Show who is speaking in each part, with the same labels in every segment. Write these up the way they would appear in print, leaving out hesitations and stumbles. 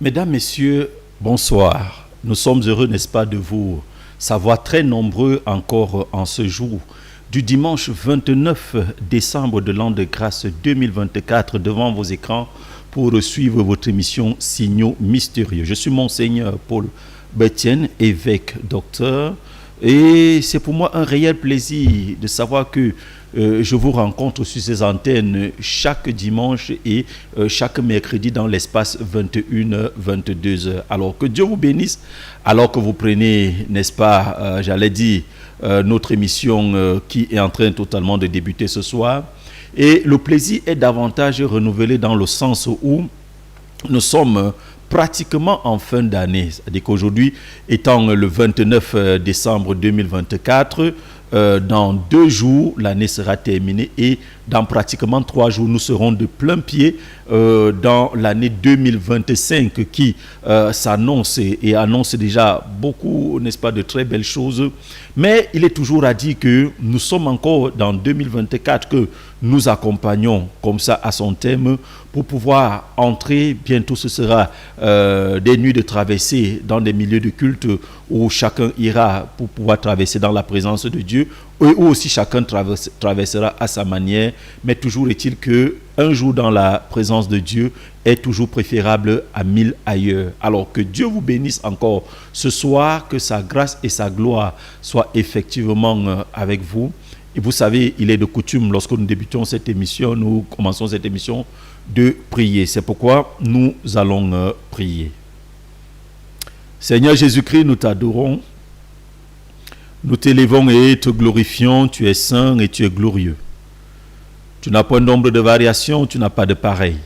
Speaker 1: Mesdames, Messieurs, bonsoir. Nous sommes heureux, n'est-ce pas, de vous savoir très nombreux encore en ce jour du dimanche 29 décembre de l'an de grâce 2024 devant vos écrans pour suivre votre émission Signaux mystérieux. Je suis Monseigneur Paul Betienne, évêque docteur, et c'est pour moi un réel plaisir de savoir que je vous rencontre sur ces antennes chaque dimanche et chaque mercredi dans l'espace 21h-22h. Alors que Dieu vous bénisse, alors que vous prenez, n'est-ce pas, notre émission qui est en train totalement de débuter ce soir. Et le plaisir est davantage renouvelé dans le sens où nous sommes pratiquement en fin d'année. C'est-à-dire qu'aujourd'hui, étant le 29 décembre 2024, dans 2 jours, l'année sera terminée et dans pratiquement 3 jours, nous serons de plein pied dans l'année 2025 qui s'annonce et annonce déjà beaucoup, n'est-ce pas, de très belles choses. Mais il est toujours à dire que nous sommes encore dans 2024, que nous accompagnons comme ça à son thème pour pouvoir entrer. Bientôt, ce sera des nuits de traversée dans des milieux de culte où chacun ira pour pouvoir traverser dans la présence de Dieu, et où aussi chacun traversera à sa manière. Mais toujours est-il que un jour dans la présence de Dieu est toujours préférable à 1000 ailleurs. Alors que Dieu vous bénisse encore ce soir, que sa grâce et sa gloire soient effectivement avec vous. Et vous savez, il est de coutume, lorsque nous débutons cette émission, nous commençons cette émission, de prier. C'est pourquoi nous allons prier. Seigneur Jésus-Christ, nous t'adorons, nous t'élevons et te glorifions. Tu es saint et tu es glorieux. Tu n'as pas d'ombre de variation, tu n'as pas de pareil.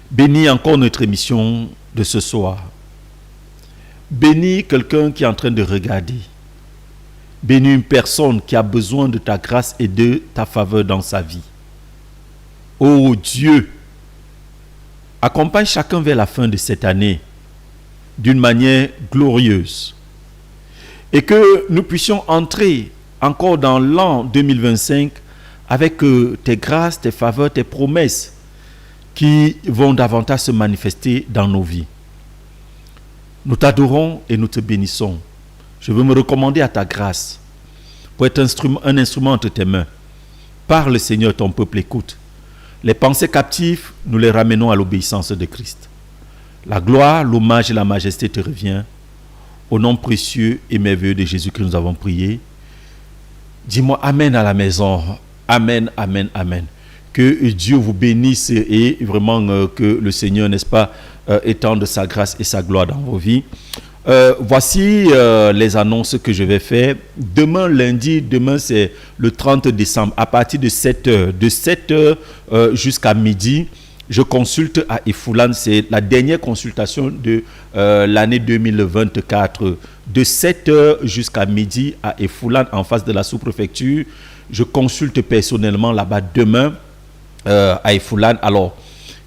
Speaker 1: Bénis encore notre émission de ce soir. Bénis quelqu'un qui est en train de regarder. Bénis une personne qui a besoin de ta grâce et de ta faveur dans sa vie. Ô Dieu, accompagne chacun vers la fin de cette année d'une manière glorieuse. Et que nous puissions entrer encore dans l'an 2025 avec tes grâces, tes faveurs, tes promesses qui vont davantage se manifester dans nos vies. Nous t'adorons et nous te bénissons. Je veux me recommander à ta grâce pour être un instrument entre tes mains. Parle, Seigneur, ton peuple écoute. Les pensées captives, nous les ramenons à l'obéissance de Christ. La gloire, l'hommage et la majesté te revient. Au nom précieux et merveilleux de Jésus que nous avons prié. Dis-moi Amen à la maison. Amen, Amen, Amen. Que Dieu vous bénisse et vraiment que le Seigneur, n'est-ce pas, étende sa grâce et sa gloire dans vos vies. Voici les annonces que je vais faire. Demain, lundi, c'est le 30 décembre, à partir de 7h. De 7h jusqu'à midi, je consulte à Efoulan. C'est la dernière consultation de l'année 2024. De 7h jusqu'à midi à Efoulan, en face de la sous-préfecture. Je consulte personnellement là-bas demain à Efoulan. Alors,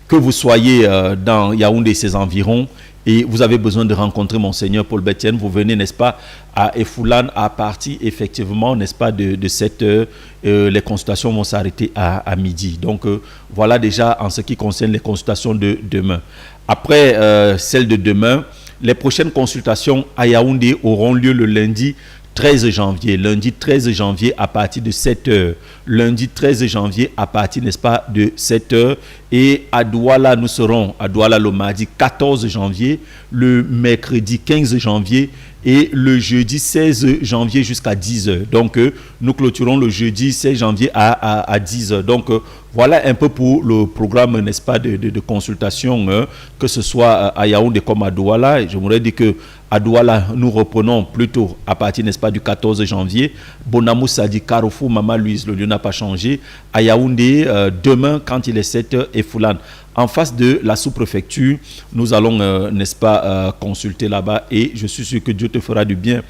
Speaker 1: que vous soyez dans Yaoundé et ses environs, et vous avez besoin de rencontrer Monseigneur Paul Betienne, vous venez, n'est-ce pas, à Efoulan à partir, effectivement, n'est-ce pas, de 7h. Les consultations vont s'arrêter à midi. Donc, voilà déjà en ce qui concerne les consultations de demain. Après celle de demain, les prochaines consultations à Yaoundé auront lieu le lundi 13 janvier. Lundi 13 janvier à partir de 7h. Lundi 13 janvier à partir, n'est-ce pas, de 7h. Et à Douala, nous serons à Douala le mardi 14 janvier, le mercredi 15 janvier et le jeudi 16 janvier jusqu'à 10h. Donc, nous clôturons le jeudi 16 janvier à 10h. Donc, voilà un peu pour le programme, n'est-ce pas, de consultation, que ce soit à Yaoundé comme à Douala. Je voudrais dire que à Douala, nous reprenons plutôt à partir, n'est-ce pas, du 14 janvier. Bonamou Sadi, Carrefour, Maman Louise, le lieu n'a pas changé. À Yaoundé, demain, quand il est 7h, et Foulan. En face de la sous-préfecture, nous allons, n'est-ce pas, consulter là-bas et je suis sûr que Dieu te fera du bien.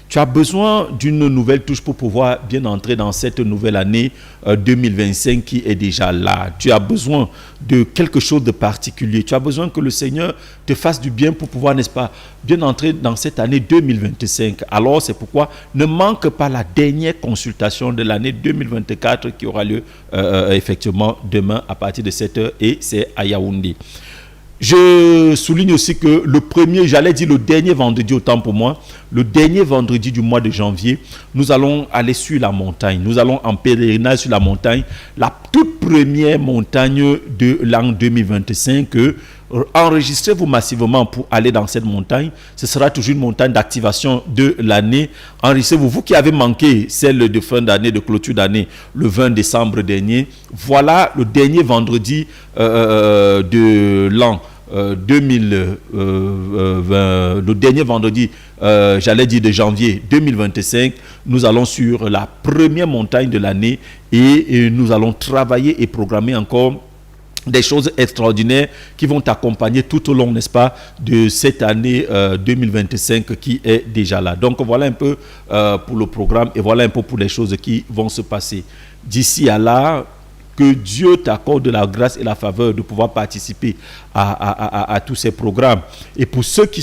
Speaker 1: Tu as besoin d'une nouvelle touche pour pouvoir bien entrer dans cette nouvelle année 2025 qui est déjà là. Tu as besoin de quelque chose de particulier. Tu as besoin que le Seigneur te fasse du bien pour pouvoir, n'est-ce pas, bien entrer dans cette année 2025. Alors, c'est pourquoi ne manque pas la dernière consultation de l'année 2024 qui aura lieu effectivement demain à partir de 7h et c'est à Yaoundé. Je souligne aussi que le premier, j'allais dire le dernier vendredi, autant pour moi, le dernier vendredi du mois de janvier, nous allons aller sur la montagne. Nous allons en pèlerinage sur la montagne, la toute première montagne de l'an 2025. Enregistrez-vous massivement pour aller dans cette montagne. Ce sera toujours une montagne d'activation de l'année. Enregistrez-vous. Vous qui avez manqué celle de fin d'année, de clôture d'année, le 20 décembre dernier. Voilà le dernier vendredi de l'an 2020, le dernier vendredi, j'allais dire de janvier 2025. Nous allons sur la première montagne de l'année et nous allons travailler et programmer encore des choses extraordinaires qui vont t'accompagner tout au long, n'est-ce pas, de cette année 2025 qui est déjà là. Donc voilà un peu pour le programme et voilà un peu pour les choses qui vont se passer. D'ici à là, que Dieu t'accorde la grâce et la faveur de pouvoir participer à tous ces programmes. Et pour ceux qui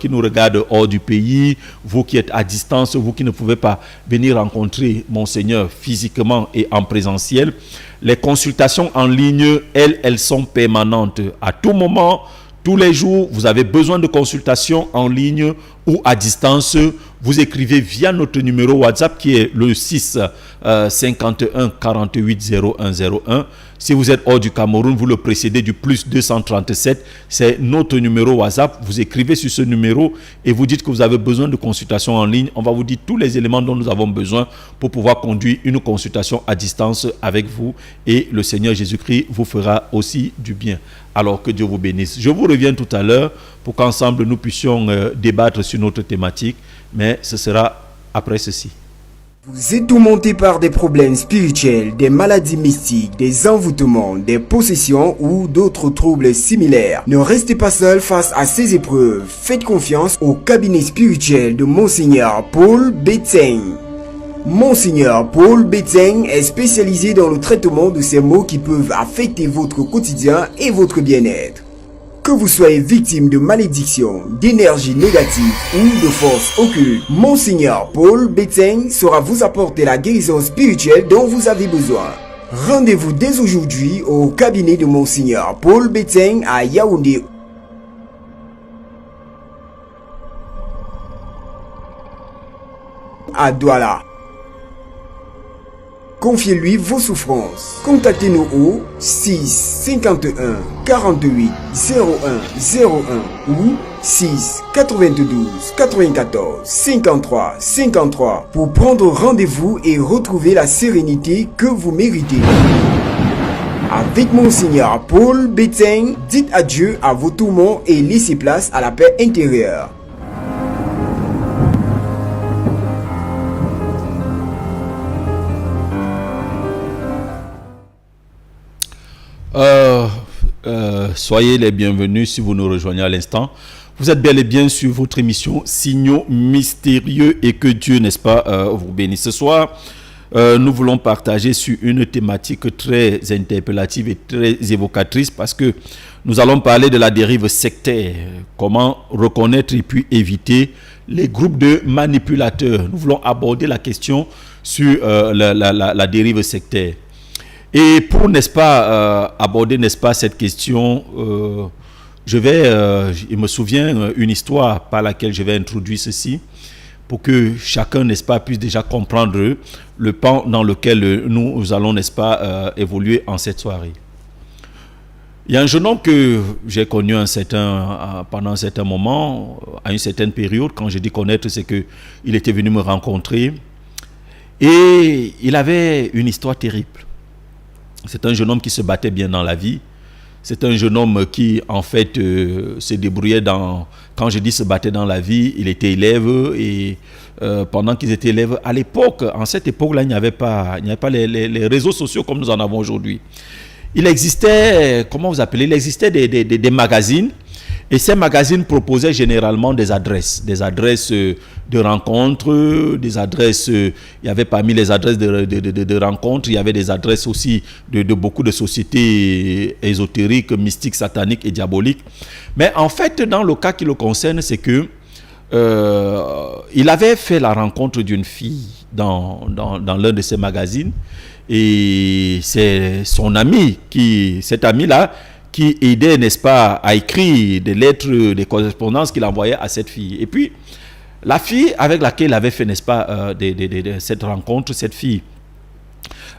Speaker 1: nous regardent hors du pays, vous qui êtes à distance, vous qui ne pouvez pas venir rencontrer Monseigneur physiquement et en présentiel, les consultations en ligne, elles sont permanentes. À tout moment, tous les jours, vous avez besoin de consultations en ligne ou à distance. Vous écrivez via notre numéro WhatsApp qui est le 6 51 48 0101. Si vous êtes hors du Cameroun, vous le précédez du plus 237. C'est notre numéro WhatsApp. Vous écrivez sur ce numéro et vous dites que vous avez besoin de consultation en ligne. On va vous dire tous les éléments dont nous avons besoin pour pouvoir conduire une consultation à distance avec vous. Et le Seigneur Jésus-Christ vous fera aussi du bien. Alors que Dieu vous bénisse. Je vous reviens tout à l'heure pour qu'ensemble nous puissions débattre sur notre thématique. Mais ce sera après ceci.
Speaker 2: Vous êtes tourmenté par des problèmes spirituels, des maladies mystiques, des envoûtements, des possessions ou d'autres troubles similaires. Ne restez pas seul face à ces épreuves. Faites confiance au cabinet spirituel de Monseigneur Paul Betseng. Monseigneur Paul Betseng est spécialisé dans le traitement de ces maux qui peuvent affecter votre quotidien et votre bien-être. Que vous soyez victime de malédictions, d'énergie négative ou de forces occultes, Monseigneur Paul Betseng saura vous apporter la guérison spirituelle dont vous avez besoin. Rendez-vous dès aujourd'hui au cabinet de Monseigneur Paul Betseng à Yaoundé. À Douala. Confiez-lui vos souffrances. Contactez-nous au 6 51 48 01 01 ou 6 92 94 53 53 pour prendre rendez-vous et retrouver la sérénité que vous méritez. Avec Monseigneur Paul Betseng, dites adieu à vos tourments et laissez place à la paix intérieure.
Speaker 1: Soyez les bienvenus si vous nous rejoignez à l'instant. Vous êtes bel et bien sur votre émission Signaux mystérieux et que Dieu, n'est-ce pas, vous bénisse. Ce soir, nous voulons partager sur une thématique très interpellative et très évocatrice parce que nous allons parler de la dérive sectaire. Comment reconnaître et puis éviter les groupes de manipulateurs. Nous voulons aborder la question sur la dérive sectaire. Et pour, n'est-ce pas, aborder, n'est-ce pas, cette question, il me souvient une histoire par laquelle je vais introduire ceci, pour que chacun, n'est-ce pas, puisse déjà comprendre le pan dans lequel nous allons, n'est-ce pas, évoluer en cette soirée. Il y a un jeune homme que j'ai connu pendant un certain moment, à une certaine période. Quand je dis connaître, c'est qu'il était venu me rencontrer et il avait une histoire terrible. C'est un jeune homme qui se battait bien dans la vie. C'est un jeune homme qui, en fait, se débrouillait quand je dis se battait dans la vie, il était élève et pendant qu'ils étaient élèves, à l'époque, en cette époque-là, il n'y avait pas les réseaux sociaux comme nous en avons aujourd'hui. Il existait, comment vous appelez, il existait des magazines. Et ces magazines proposaient généralement des adresses de rencontres, des adresses, il y avait parmi les adresses de rencontres, il y avait des adresses aussi de beaucoup de sociétés ésotériques, mystiques, sataniques et diaboliques. Mais en fait, dans le cas qui le concerne, c'est que il avait fait la rencontre d'une fille dans l'un de ces magazines et c'est son ami, cet ami-là, qui aidait, n'est-ce pas, à écrire des lettres, des correspondances qu'il envoyait à cette fille. Et puis, la fille avec laquelle il avait fait, n'est-ce pas, cette rencontre, cette fille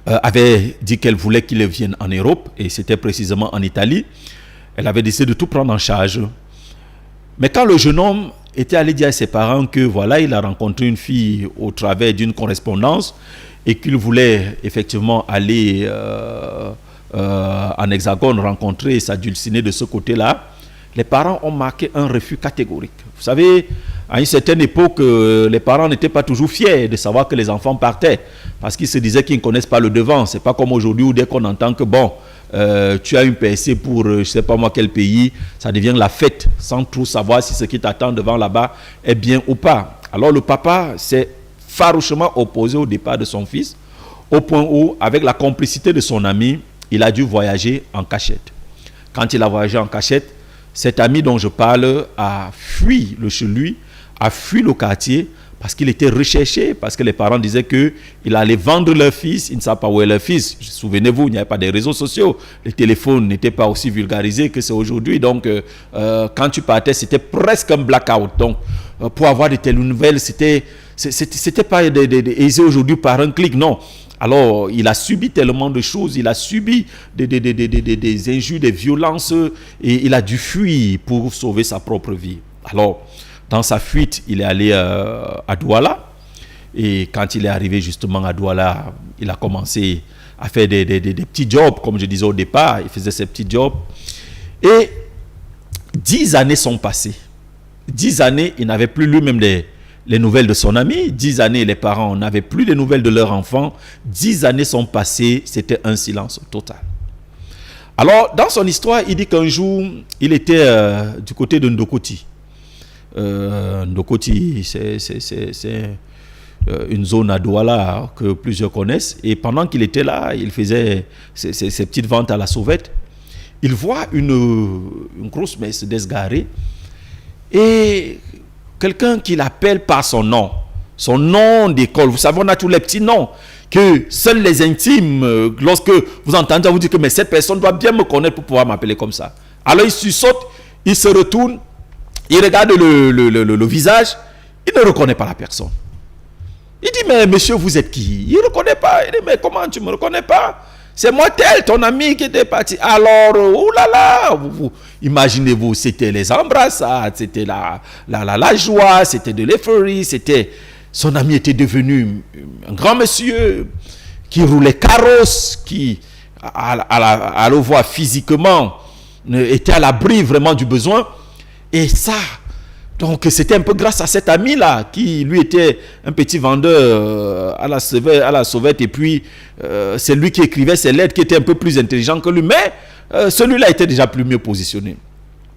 Speaker 1: avait dit qu'elle voulait qu'il vienne en Europe, et c'était précisément en Italie. Elle avait décidé de tout prendre en charge. Mais quand le jeune homme était allé dire à ses parents que voilà, il a rencontré une fille au travers d'une correspondance et qu'il voulait effectivement aller en Hexagone rencontrer sa dulcinée de ce côté-là, les parents ont marqué un refus catégorique. Vous savez, à une certaine époque, les parents n'étaient pas toujours fiers de savoir que les enfants partaient parce qu'ils se disaient qu'ils ne connaissent pas le devant. C'est pas comme aujourd'hui où dès qu'on entend que bon, tu as une PSC pour je ne sais pas moi quel pays, ça devient la fête sans trop savoir si ce qui t'attend devant là-bas est bien ou pas. Alors le papa s'est farouchement opposé au départ de son fils, au point où, avec la complicité de son ami, il a dû voyager en cachette. Quand il a voyagé en cachette, cet ami dont je parle a fui le chez lui, a fui le quartier parce qu'il était recherché, parce que les parents disaient qu'il allait vendre leur fils, ils ne savent pas où est leur fils. Souvenez-vous, il n'y avait pas de réseaux sociaux, les téléphones n'étaient pas aussi vulgarisés que c'est aujourd'hui, donc quand tu partais, c'était presque un blackout. Donc, pour avoir de telles nouvelles, c'était pas aisé aujourd'hui par un clic, non. Alors, il a subi tellement de choses, il a subi des injures, des violences, et il a dû fuir pour sauver sa propre vie. Alors, dans sa fuite, il est allé à Douala, et quand il est arrivé justement à Douala, il a commencé à faire des petits jobs, comme je disais au départ, il faisait ses petits jobs, et 10 années sont passées. 10 années, il n'avait plus lui-même les nouvelles de son ami. 10 années, les parents n'avaient plus les nouvelles de leur enfant. 10 années sont passées, c'était un silence total. Alors, dans son histoire, il dit qu'un jour, il était du côté de Ndokoti. Ndokoti, c'est une zone à Douala que plusieurs connaissent. Et pendant qu'il était là, il faisait ses petites ventes à la sauvette. Il voit une grosse Mercedes garée. Et quelqu'un qui l'appelle par son nom d'école. Vous savez, on a tous les petits noms que seuls les intimes, lorsque vous entendez, vous dites que mais cette personne doit bien me connaître pour pouvoir m'appeler comme ça. Alors il sursaute, il se retourne, il regarde le visage, il ne reconnaît pas la personne. Il dit, mais monsieur, vous êtes qui? Il ne reconnaît pas. Il dit, mais comment tu ne me reconnais pas? C'est moi tel, ton ami qui était parti. Alors, oulala, imaginez-vous, c'était les embrassades, c'était la joie, c'était de l'euphorie, son ami était devenu un grand monsieur qui roulait carrosse, qui, à le voir physiquement, était à l'abri vraiment du besoin. Et ça, donc c'était un peu grâce à cet ami-là, qui lui était un petit vendeur à la sauvette, et puis c'est lui qui écrivait ses lettres, qui était un peu plus intelligent que lui, mais celui-là était déjà plus mieux positionné.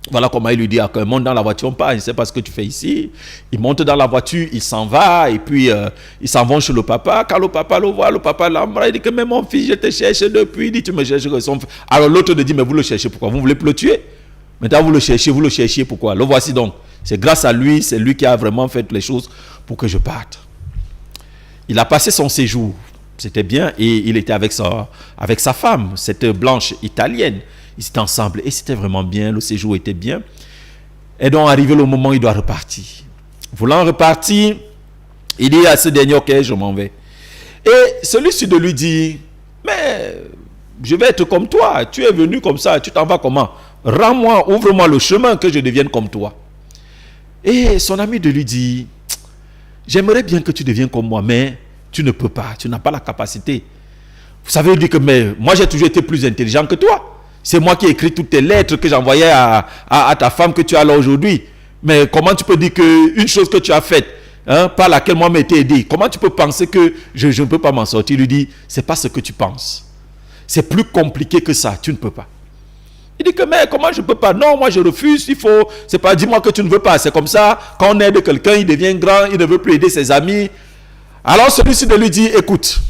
Speaker 1: Voilà comment il lui dit, quand il monte dans la voiture, pas, il ne sait pas ce que tu fais ici. Il monte dans la voiture, il s'en va, et puis ils s'en vont chez le papa. Quand le papa le voit, le papa l'embrasse, il dit que mais mon fils, je te cherche depuis, il dit tu me cherches. Alors l'autre lui dit, mais vous le cherchez pourquoi? Vous voulez plus le tuer? Maintenant vous le cherchiez pourquoi? Le voici donc. C'est grâce à lui, c'est lui qui a vraiment fait les choses pour que je parte. Il a passé son séjour, c'était bien, et il était avec sa femme, cette blanche italienne. Ils étaient ensemble et c'était vraiment bien, le séjour était bien. Et donc, arrivé le moment où il doit repartir. Voulant repartir, il dit à ce dernier, ok, je m'en vais. Et celui-ci de lui dit, mais je vais être comme toi, tu es venu comme ça, tu t'en vas comment? Rends-moi, ouvre-moi le chemin que je devienne comme toi. Et son ami de lui dit, j'aimerais bien que tu deviennes comme moi, mais tu ne peux pas, tu n'as pas la capacité. Vous savez, il dit que mais moi j'ai toujours été plus intelligent que toi. C'est moi qui ai écrit toutes tes lettres que j'envoyais à ta femme que tu as là aujourd'hui. Mais comment tu peux dire qu'une chose que tu as faite, par laquelle moi m'étais aidé, comment tu peux penser que je ne peux pas m'en sortir? Il lui dit, c'est pas ce que tu penses. C'est plus compliqué que ça, tu ne peux pas. Il dit que mais comment je ne peux pas? Non, moi je refuse, il faut, c'est pas, dis-moi que tu ne veux pas. C'est comme ça, quand on aide quelqu'un, il devient grand, il ne veut plus aider ses amis. Alors celui-ci de lui dit, écoute,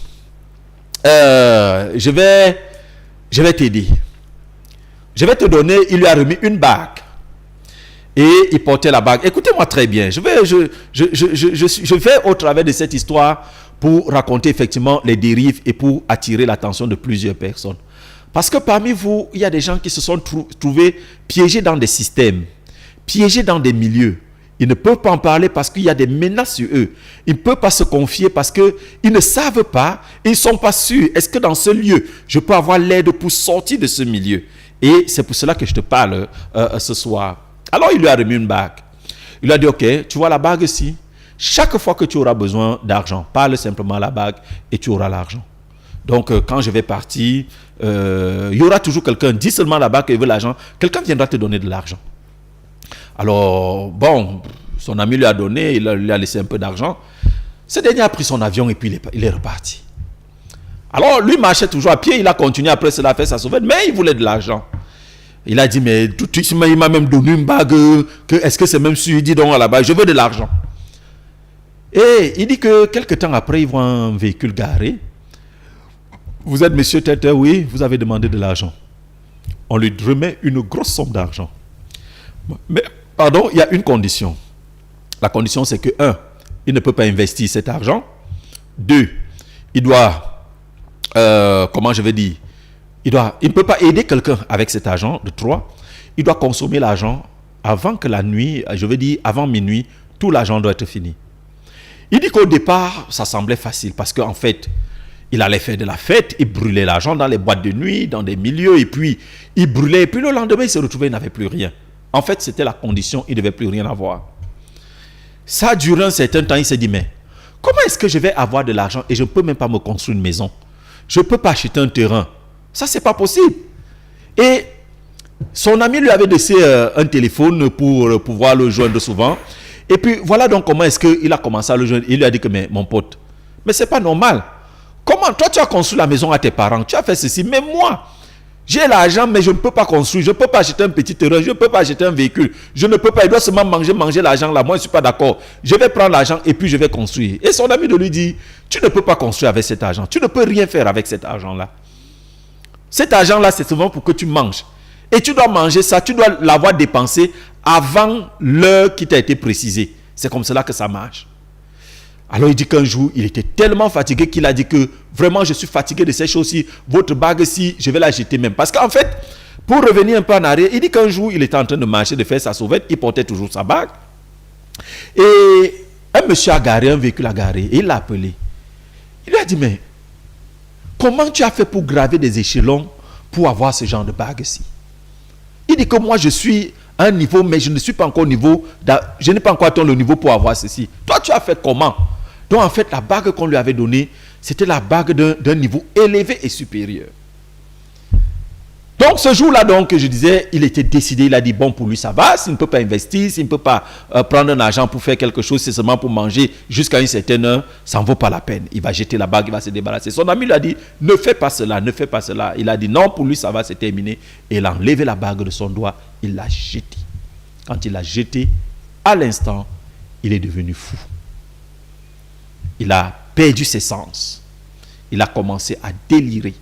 Speaker 1: je vais t'aider. Je vais te donner, il lui a remis une bague. Et il portait la bague. Écoutez-moi très bien. Je vais au travers de cette histoire pour raconter effectivement les dérives et pour attirer l'attention de plusieurs personnes. Parce que parmi vous, il y a des gens qui se sont trouvés piégés dans des systèmes, piégés dans des milieux. Ils ne peuvent pas en parler parce qu'il y a des menaces sur eux. Ils ne peuvent pas se confier parce qu'ils ne savent pas, ils ne sont pas sûrs. Est-ce que dans ce lieu, je peux avoir l'aide pour sortir de ce milieu? Et c'est pour cela que je te parle ce soir. Alors il lui a remis une bague. Il lui a dit, ok, tu vois la bague ici? Chaque fois que tu auras besoin d'argent, parle simplement à la bague et tu auras l'argent. Donc quand je vais partir, il y aura toujours quelqu'un, dis seulement la bague qu'il veut l'argent, quelqu'un viendra te donner de l'argent. Alors, bon, son ami lui a donné, il lui a laissé un peu d'argent. Ce dernier a pris son avion et puis il est reparti. Alors, lui marchait toujours à pied, il a continué après cela à faire sa sauvette, mais il voulait de l'argent. Il a dit, mais tout de suite, il m'a même donné une bague, est-ce que c'est même sûr? Il dit donc à la bague, je veux de l'argent. Et il dit que quelque temps après, il voit un véhicule garé. Vous êtes monsieur Tete, oui, vous avez demandé de l'argent. On lui remet une grosse somme d'argent. Mais, pardon, il y a une condition. La condition, c'est que, 1, il ne peut pas investir cet argent. 2, il doit, comment je vais dire, il ne peut pas aider quelqu'un avec cet argent. De 3, il doit consommer l'argent avant que la nuit, je veux dire, avant minuit, tout l'argent doit être fini. Il dit qu'au départ, ça semblait facile parce qu'en fait, il allait faire de la fête, il brûlait l'argent dans les boîtes de nuit, dans des milieux, et puis il brûlait, et puis le lendemain, il se retrouvait, il n'avait plus rien. En fait, c'était la condition, il ne devait plus rien avoir. Ça a duré un certain temps, il s'est dit, mais comment est-ce que je vais avoir de l'argent et je ne peux même pas me construire une maison? Je ne peux pas acheter un terrain. Ça, ce n'est pas possible. Et son ami lui avait laissé un téléphone pour pouvoir le joindre souvent. Et puis, voilà donc comment est-ce qu'il a commencé à le joindre. Il lui a dit que, mais mon pote, mais ce n'est pas normal. Comment toi, tu as construit la maison à tes parents, tu as fait ceci, mais moi, j'ai l'argent, mais je ne peux pas construire, je ne peux pas acheter un petit terrain, je ne peux pas acheter un véhicule, je ne peux pas, il doit seulement manger l'argent là, moi je ne suis pas d'accord, je vais prendre l'argent et puis je vais construire. Et son ami de lui dit, tu ne peux pas construire avec cet argent, tu ne peux rien faire avec cet argent-là. Cet argent-là, c'est souvent pour que tu manges. Et tu dois manger ça, tu dois l'avoir dépensé avant l'heure qui t'a été précisée. C'est comme cela que ça marche. Alors il dit qu'un jour, il était tellement fatigué qu'il a dit que vraiment je suis fatigué de ces choses-ci, votre bague-ci, je vais la jeter même. Parce qu'en fait, pour revenir un peu en arrière, il dit qu'un jour, il était en train de marcher, de faire sa sauvette, il portait toujours sa bague. Et un monsieur a garé, un véhicule a garé, et il l'a appelé. Il lui a dit, mais comment tu as fait pour graver des échelons pour avoir ce genre de bague-ci? Il dit que moi je suis à un niveau, mais je ne suis pas encore au niveau, je n'ai pas encore atteint le niveau pour avoir ceci. Toi tu as fait comment? Donc en fait la bague qu'on lui avait donnée, c'était la bague d'un niveau élevé et supérieur. Donc ce jour-là, donc, je disais, il était décidé, il a dit, bon, pour lui ça va, s'il ne peut pas investir, s'il ne peut pas prendre un argent pour faire quelque chose, c'est seulement pour manger jusqu'à une certaine heure, ça ne vaut pas la peine. Il va jeter la bague, il va se débarrasser. Son ami lui a dit, ne fais pas cela, ne fais pas cela. Il a dit, non, pour lui ça va, c'est terminé. Et il a enlevé la bague de son doigt, il l'a jetée. Quand il l'a jetée, à l'instant, il est devenu fou. Il a perdu ses sens. Il a commencé à délirer.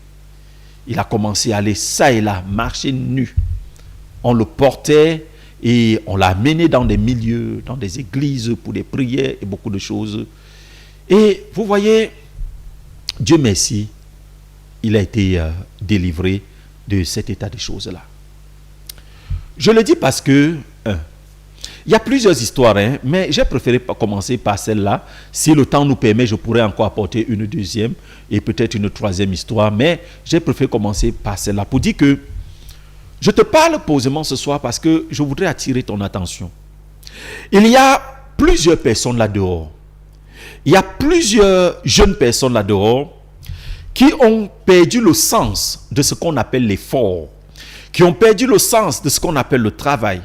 Speaker 1: Il a commencé à aller ça et là, marcher nu. On le portait et on l'a amené dans des milieux, dans des églises pour des prières et beaucoup de choses. Et vous voyez, Dieu merci, il a été délivré de cet état de choses-là. Je le dis parce que, il y a plusieurs histoires, mais j'ai préféré commencer par celle-là. Si le temps nous permet, je pourrais encore apporter une deuxième et peut-être une troisième histoire, mais j'ai préféré commencer par celle-là pour dire que je te parle posément ce soir parce que je voudrais attirer ton attention. Il y a plusieurs personnes là-dehors. Il y a plusieurs jeunes personnes là-dehors qui ont perdu le sens de ce qu'on appelle l'effort, qui ont perdu le sens de ce qu'on appelle le travail,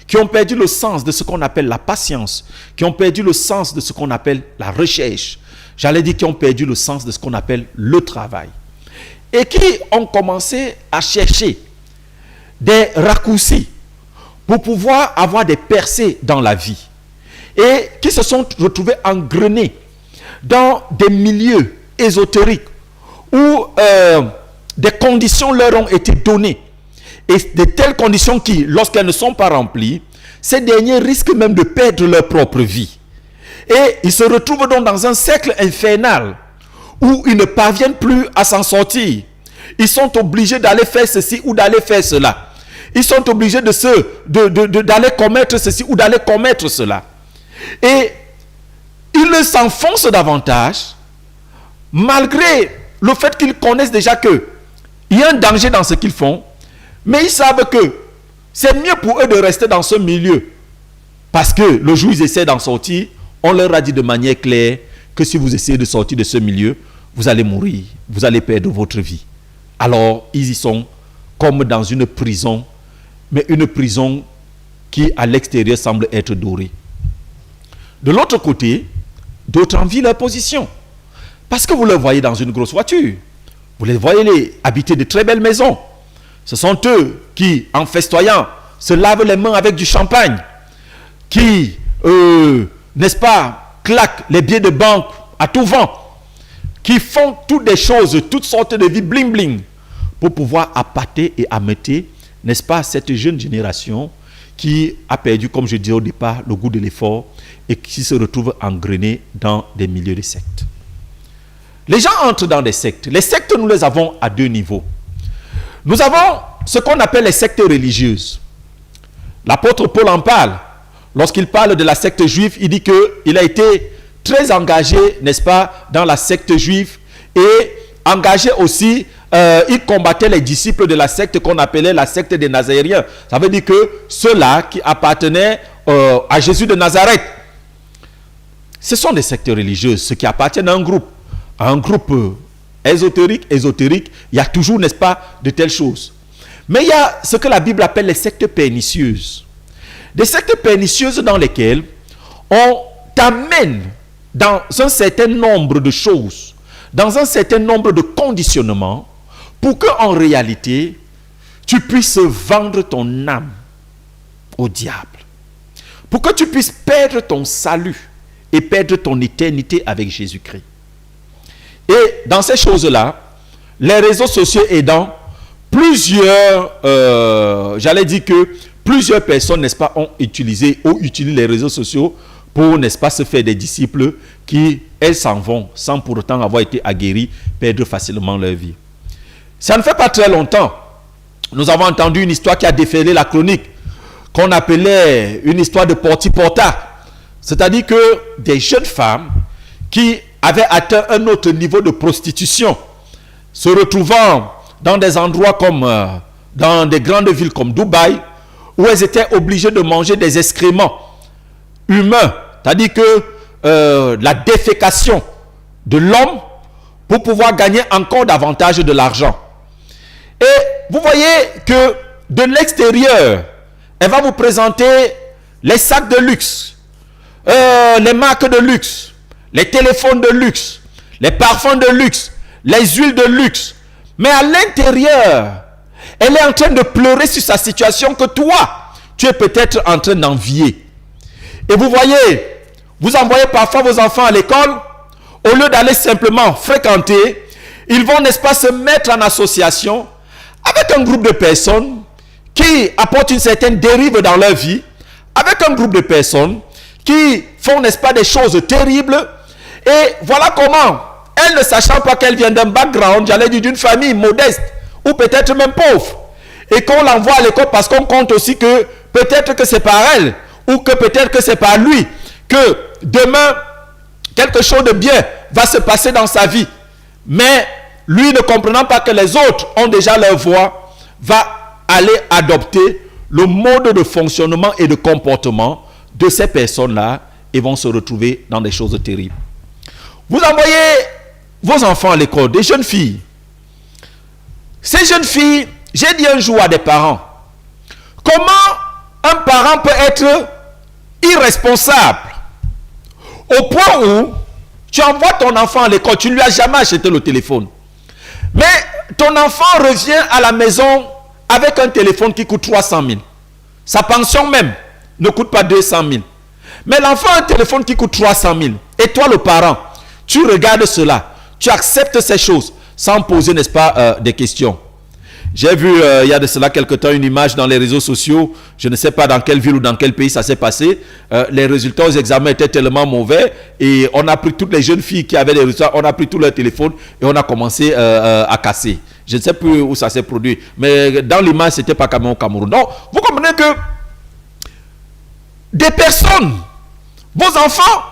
Speaker 1: qui ont perdu le sens de ce qu'on appelle la patience, qui ont perdu le sens de ce qu'on appelle la recherche. J'allais dire qui ont perdu le sens de ce qu'on appelle le travail. Et qui ont commencé à chercher des raccourcis pour pouvoir avoir des percées dans la vie. Et qui se sont retrouvés engrenés dans des milieux ésotériques où des conditions leur ont été données. Et de telles conditions qui, lorsqu'elles ne sont pas remplies, ces derniers risquent même de perdre leur propre vie. Et ils se retrouvent donc dans un cercle infernal où ils ne parviennent plus à s'en sortir. Ils sont obligés d'aller faire ceci ou d'aller faire cela. Ils sont obligés d'aller commettre ceci ou d'aller commettre cela. Et ils s'enfoncent davantage, malgré le fait qu'ils connaissent déjà qu'il y a un danger dans ce qu'ils font, mais ils savent que c'est mieux pour eux de rester dans ce milieu. Parce que le jour où ils essaient d'en sortir, on leur a dit de manière claire que si vous essayez de sortir de ce milieu, vous allez mourir, vous allez perdre votre vie. Alors, ils y sont comme dans une prison, mais une prison qui à l'extérieur semble être dorée. De l'autre côté, d'autres envient leur position. Parce que vous les voyez dans une grosse voiture. Vous les voyez habiter de très belles maisons. Ce sont eux qui, en festoyant, se lavent les mains avec du champagne. Qui, n'est-ce pas, claquent les billets de banque à tout vent. Qui font toutes des choses, toutes sortes de vie bling bling. Pour pouvoir appâter et ameuter, n'est-ce pas, cette jeune génération qui a perdu, comme je disais au départ, le goût de l'effort et qui se retrouve engrenée dans des milieux de sectes. Les gens entrent dans des sectes. Les sectes, nous les avons à deux niveaux. Nous avons ce qu'on appelle les sectes religieuses. L'apôtre Paul en parle. Lorsqu'il parle de la secte juive, il dit qu'il a été très engagé, n'est-ce pas, dans la secte juive et engagé aussi, il combattait les disciples de la secte qu'on appelait la secte des Nazaréens. Ça veut dire que ceux-là qui appartenaient à Jésus de Nazareth, ce sont des sectes religieuses, ceux qui appartiennent à un groupe ésotérique, il y a toujours, n'est-ce pas, de telles choses. Mais il y a ce que la Bible appelle les sectes pernicieuses. Des sectes pernicieuses dans lesquelles on t'amène dans un certain nombre de choses, dans un certain nombre de conditionnements, pour qu'en réalité, tu puisses vendre ton âme au diable. Pour que tu puisses perdre ton salut et perdre ton éternité avec Jésus-Christ. Et dans ces choses-là, les réseaux sociaux aidant, plusieurs personnes, n'est-ce pas, ont utilisé ou utilisent les réseaux sociaux pour, n'est-ce pas, se faire des disciples qui, elles, s'en vont sans pour autant avoir été aguerris, perdre facilement leur vie. Ça ne fait pas très longtemps, nous avons entendu une histoire qui a déferlé la chronique, qu'on appelait une histoire de porti-porta. C'est-à-dire que des jeunes femmes qui avaient atteint un autre niveau de prostitution, se retrouvant dans des endroits comme, dans des grandes villes comme Dubaï, où elles étaient obligées de manger des excréments humains, c'est-à-dire que la défécation de l'homme pour pouvoir gagner encore davantage de l'argent. Et vous voyez que de l'extérieur, elle va vous présenter les sacs de luxe, les marques de luxe, les téléphones de luxe, les parfums de luxe, les huiles de luxe. Mais à l'intérieur, elle est en train de pleurer sur sa situation que toi, tu es peut-être en train d'envier. Et vous voyez, vous envoyez parfois vos enfants à l'école, au lieu d'aller simplement fréquenter, ils vont, n'est-ce pas, se mettre en association avec un groupe de personnes qui apportent une certaine dérive dans leur vie, avec un groupe de personnes qui font, n'est-ce pas, des choses terribles. Et voilà comment, elle ne sachant pas qu'elle vient d'un background, j'allais dire d'une famille modeste, ou peut-être même pauvre, et qu'on l'envoie à l'école parce qu'on compte aussi que peut-être que c'est par elle, ou que peut-être que c'est par lui, que demain, quelque chose de bien va se passer dans sa vie. Mais lui, ne comprenant pas que les autres ont déjà leur voix, va aller adopter le mode de fonctionnement et de comportement de ces personnes-là et vont se retrouver dans des choses terribles. Vous envoyez vos enfants à l'école, des jeunes filles. Ces jeunes filles, j'ai dit un jour à des parents, comment un parent peut être irresponsable au point où tu envoies ton enfant à l'école, tu ne lui as jamais acheté le téléphone. Mais ton enfant revient à la maison avec un téléphone qui coûte 300 000. Sa pension même ne coûte pas 200 000. Mais l'enfant a un téléphone qui coûte 300 000. Et toi, le parent, tu regardes cela, tu acceptes ces choses sans poser, n'est-ce pas, des questions. J'ai vu, il y a de cela quelque temps, une image dans les réseaux sociaux. Je ne sais pas dans quelle ville ou dans quel pays ça s'est passé. Les résultats aux examens étaient tellement mauvais. Et on a pris toutes les jeunes filles qui avaient des résultats, on a pris tous leurs téléphones et on a commencé à casser. Je ne sais plus où ça s'est produit. Mais dans l'image, ce n'était pas au Cameroun. Donc, vous comprenez que des personnes, vos enfants,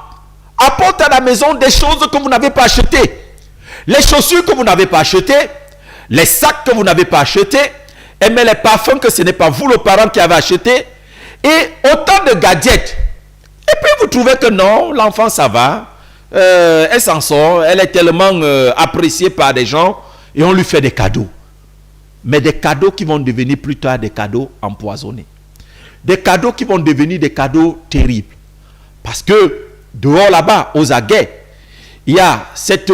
Speaker 1: apportent à la maison des choses que vous n'avez pas achetées. Les chaussures que vous n'avez pas achetées, les sacs que vous n'avez pas achetés, et même les parfums que ce n'est pas vous, le parent, qui avez acheté, et autant de gadgets. Et puis vous trouvez que non, l'enfant ça va, elle s'en sort, elle est tellement appréciée par des gens, et on lui fait des cadeaux. Mais des cadeaux qui vont devenir plus tard des cadeaux empoisonnés. Des cadeaux qui vont devenir des cadeaux terribles. Parce que dehors là-bas, aux aguets, il y a cette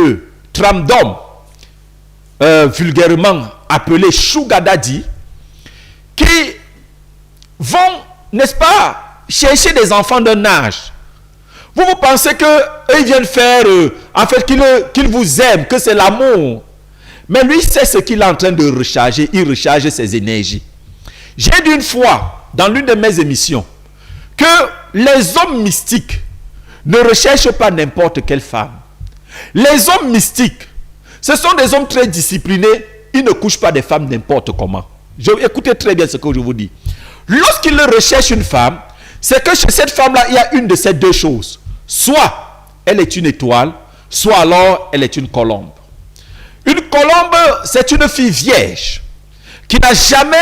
Speaker 1: trame d'hommes, vulgairement appelée Sugar Daddy, qui vont, n'est-ce pas, chercher des enfants d'un âge. Vous pensez qu'ils viennent faire, en fait, qu'ils vous aiment, que c'est l'amour. Mais lui, c'est ce qu'il est en train de recharger. Il recharge ses énergies. J'ai dit une fois, dans l'une de mes émissions, que les hommes mystiques ne recherchent pas n'importe quelle femme. Les hommes mystiques, ce sont des hommes très disciplinés. Ils ne couchent pas des femmes n'importe comment. Écoutez très bien ce que je vous dis. Lorsqu'ils recherchent une femme, c'est que chez cette femme-là, il y a une de ces deux choses. Soit elle est une étoile, soit alors elle est une colombe. Une colombe, c'est une fille vierge qui n'a jamais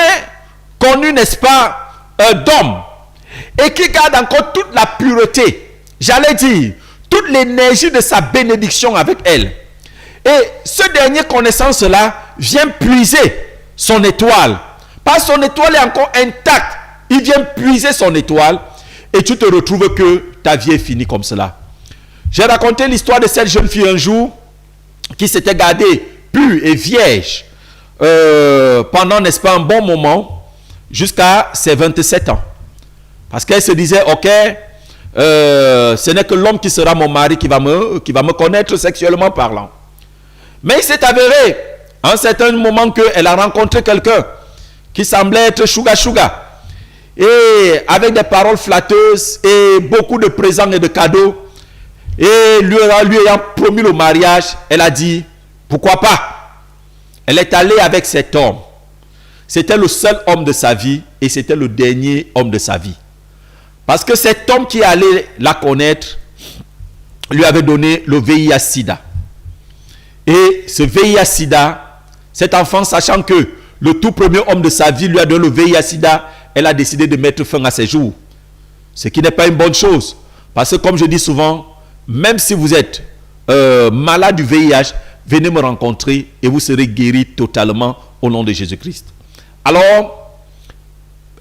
Speaker 1: connu, n'est-ce pas, d'homme et qui garde encore toute la pureté, j'allais dire, toute l'énergie de sa bénédiction avec elle. Et ce dernier connaissance-là vient puiser son étoile. Parce que son étoile est encore intacte. Il vient puiser son étoile et tu te retrouves que ta vie est finie comme cela. J'ai raconté l'histoire de cette jeune fille un jour qui s'était gardée pure et vierge pendant, n'est-ce pas, un bon moment jusqu'à ses 27 ans. Parce qu'elle se disait, ok, ce n'est que l'homme qui sera mon mari qui va me connaître sexuellement parlant. Mais il s'est avéré à un certain moment qu'elle a rencontré quelqu'un qui semblait être Sugar. Et avec des paroles flatteuses et beaucoup de présents et de cadeaux, et lui ayant promis le mariage, elle a dit, pourquoi pas? Elle est allée avec cet homme. C'était le seul homme de sa vie et c'était le dernier homme de sa vie. Parce que cet homme qui allait la connaître lui avait donné le VIH-Sida. Et ce VIH-Sida, cet enfant, sachant que le tout premier homme de sa vie lui a donné le VIH-Sida, elle a décidé de mettre fin à ses jours. Ce qui n'est pas une bonne chose. Parce que comme je dis souvent, même si vous êtes malade du VIH, venez me rencontrer et vous serez guéri totalement au nom de Jésus-Christ. Alors,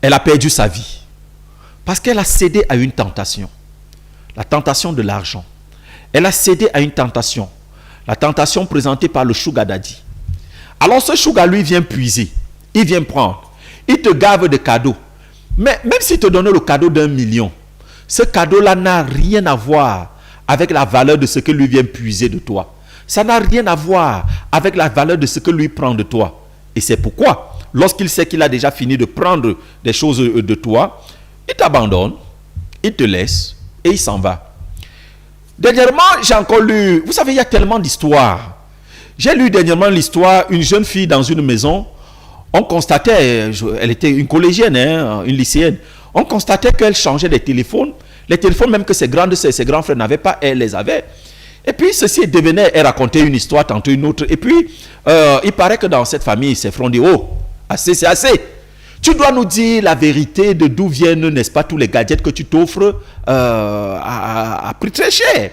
Speaker 1: elle a perdu sa vie. Parce qu'elle a cédé à une tentation. La tentation de l'argent. Elle a cédé à une tentation. La tentation présentée par le Sugar Daddy. Alors ce Sugar lui vient puiser. Il vient prendre. Il te gave de cadeaux. Mais même s'il te donne le cadeau d'1 million, ce cadeau-là n'a rien à voir avec la valeur de ce que lui vient puiser de toi. Ça n'a rien à voir avec la valeur de ce que lui prend de toi. Et c'est pourquoi, lorsqu'il sait qu'il a déjà fini de prendre des choses de toi, il t'abandonne, il te laisse et il s'en va. Dernièrement, j'ai encore lu, vous savez, il y a tellement d'histoires. J'ai lu dernièrement l'histoire, une jeune fille dans une maison, on constatait, elle était une collégienne, une lycéenne, on constatait qu'elle changeait des téléphones, les téléphones même que ses grands frères n'avaient pas, elle les avait. Et puis ceci devenait, elle racontait une histoire, tantôt une autre. Et puis, il paraît que dans cette famille, ses frères ont dit, oh, assez, c'est assez. Tu dois nous dire la vérité de d'où viennent, n'est-ce pas, tous les gadgets que tu t'offres à prix très cher.